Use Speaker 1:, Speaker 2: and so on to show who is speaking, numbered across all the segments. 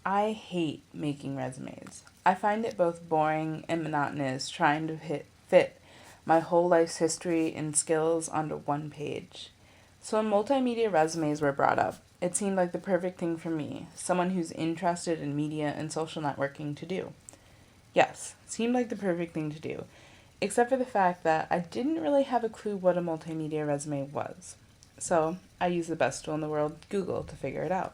Speaker 1: I hate making resumes. I find it both boring and monotonous trying to fit my whole life's history and skills onto one page. So when multimedia resumes were brought up, it seemed like the perfect thing for me, someone who's interested in media and social networking to do. Yes, seemed like the perfect thing to do, except for the fact that I didn't really have a clue what a multimedia resume was. So I used the best tool in the world, Google, to figure it out.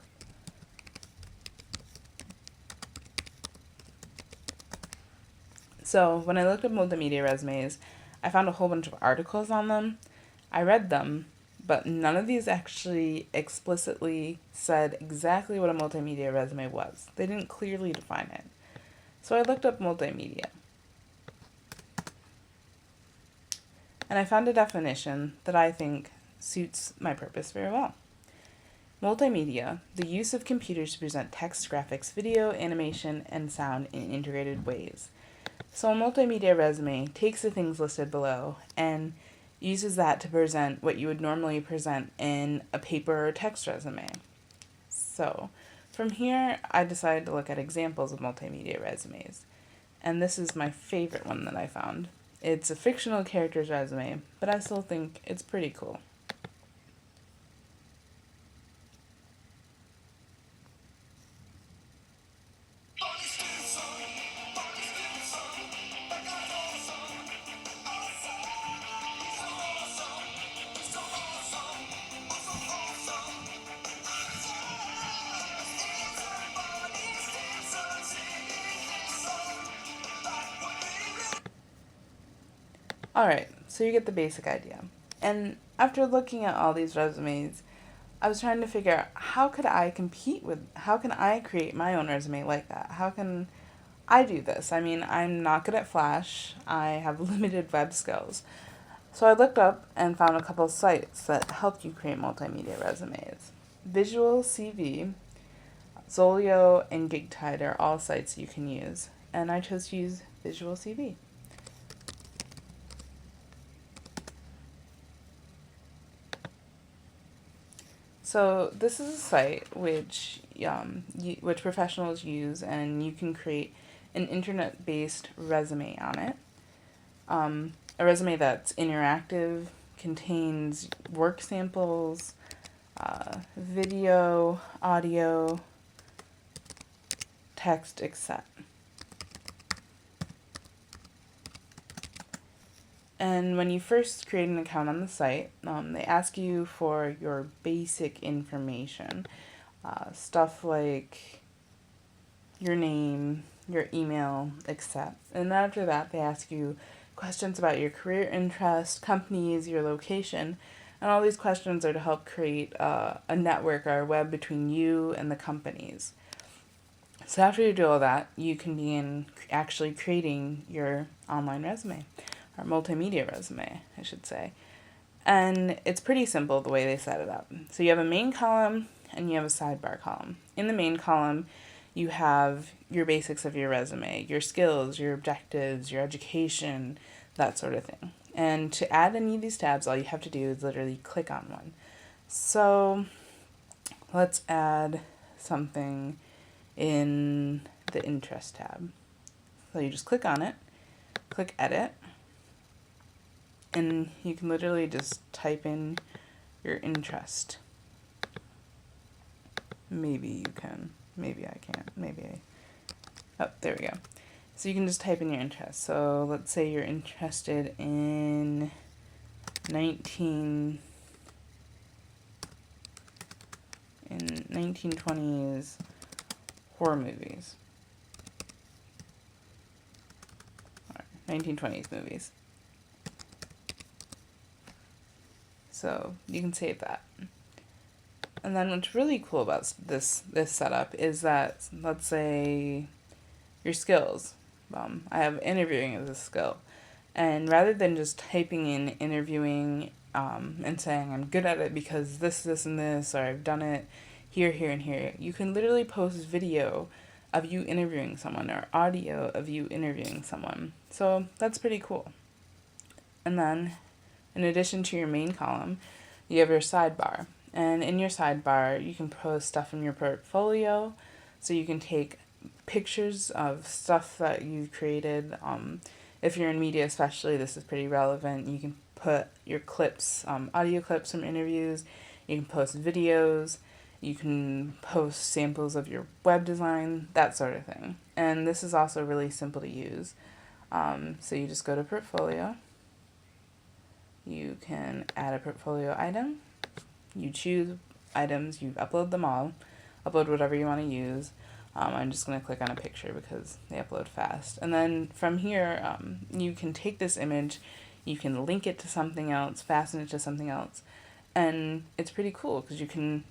Speaker 1: So when I looked up multimedia resumes, I found a whole bunch of articles on them. I read them, but none of these actually explicitly said exactly what a multimedia resume was. They didn't clearly define it. So I looked up multimedia. And I found a definition that I think suits my purpose very well. Multimedia, the use of computers to present text, graphics, video, animation, and sound in integrated ways. So a multimedia resume takes the things listed below and uses that to present what you would normally present in a paper or text resume. So from here, I decided to look at examples of multimedia resumes. And this is my favorite one that I found. It's a fictional character's resume, but I still think it's pretty cool. Alright, so you get the basic idea. And after looking at all these resumes, I was trying to figure out how can I create my own resume like that? How can I do this? I mean, I'm not good at Flash, I have limited web skills. So I looked up and found a couple of sites that help you create multimedia resumes. Visual CV, Zolio, and GigTide are all sites you can use, and I chose to use Visual CV. So this is a site which professionals use, and you can create an internet-based resume on it. A resume that's interactive, contains work samples, video, audio, text, etc. And when you first create an account on the site, they ask you for your basic information. Stuff like your name, your email, etc. And after that, they ask you questions about your career interest, companies, your location. And all these questions are to help create a network or a web between you and the companies. So after you do all that, you can begin actually creating your online resume, or multimedia resume, I should say. And it's pretty simple the way they set it up. So you have a main column and you have a sidebar column. In the main column, you have your basics of your resume, your skills, your objectives, your education, that sort of thing. And to add any of these tabs, all you have to do is literally click on one. So let's add something in the interest tab. So you just click on it, click edit, and you can literally just type in your interest. Maybe you can, maybe I can't, oh, there we go. So you can just type in your interest. So let's say you're interested in 1920s horror movies. 1920s movies. So you can save that. And then what's really cool about this setup is that, let's say, your skills. I have interviewing as a skill. And rather than just typing in interviewing and saying I'm good at it because this, and this, or I've done it here, and here, you can literally post video of you interviewing someone or audio of you interviewing someone. So that's pretty cool. And then, in addition to your main column, you have your sidebar. And in your sidebar, you can post stuff from your portfolio, So you can take pictures of stuff that you've created. If you're in media especially, this is pretty relevant. You can put your clips, audio clips from interviews. You can post videos. You can post samples of your web design, that sort of thing. And this is also really simple to use. So you just go to Portfolio. You can add a portfolio item. You choose items, you upload them all. Upload whatever you want to use. I'm just going to click on a picture because they upload fast. And then from here, you can take this image, you can link it to something else, fasten it to something else, and it's pretty cool because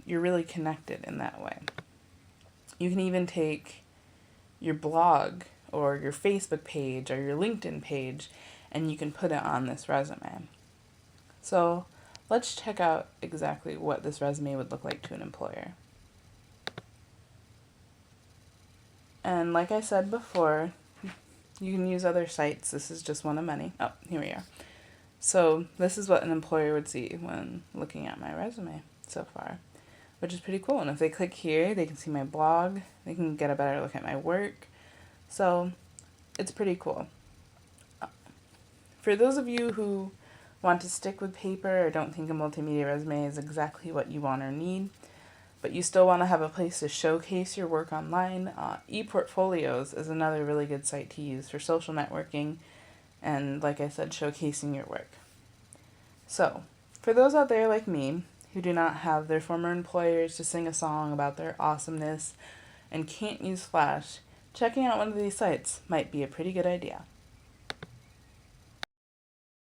Speaker 1: you're really connected in that way. You can even take your blog or your Facebook page or your LinkedIn page and you can put it on this resume. So let's check out exactly what this resume would look like to an employer. And like I said before, you can use other sites. This is just one of many. Oh, here we are. So this is what an employer would see when looking at my resume so far, which is pretty cool. And if they click here, they can see my blog. They can get a better look at my work. So it's pretty cool. For those of you who want to stick with paper or don't think a multimedia resume is exactly what you want or need, but you still want to have a place to showcase your work online, ePortfolios is another really good site to use for social networking and, like I said, showcasing your work. So, for those out there like me who do not have their former employers to sing a song about their awesomeness and can't use Flash, checking out one of these sites might be a pretty good idea.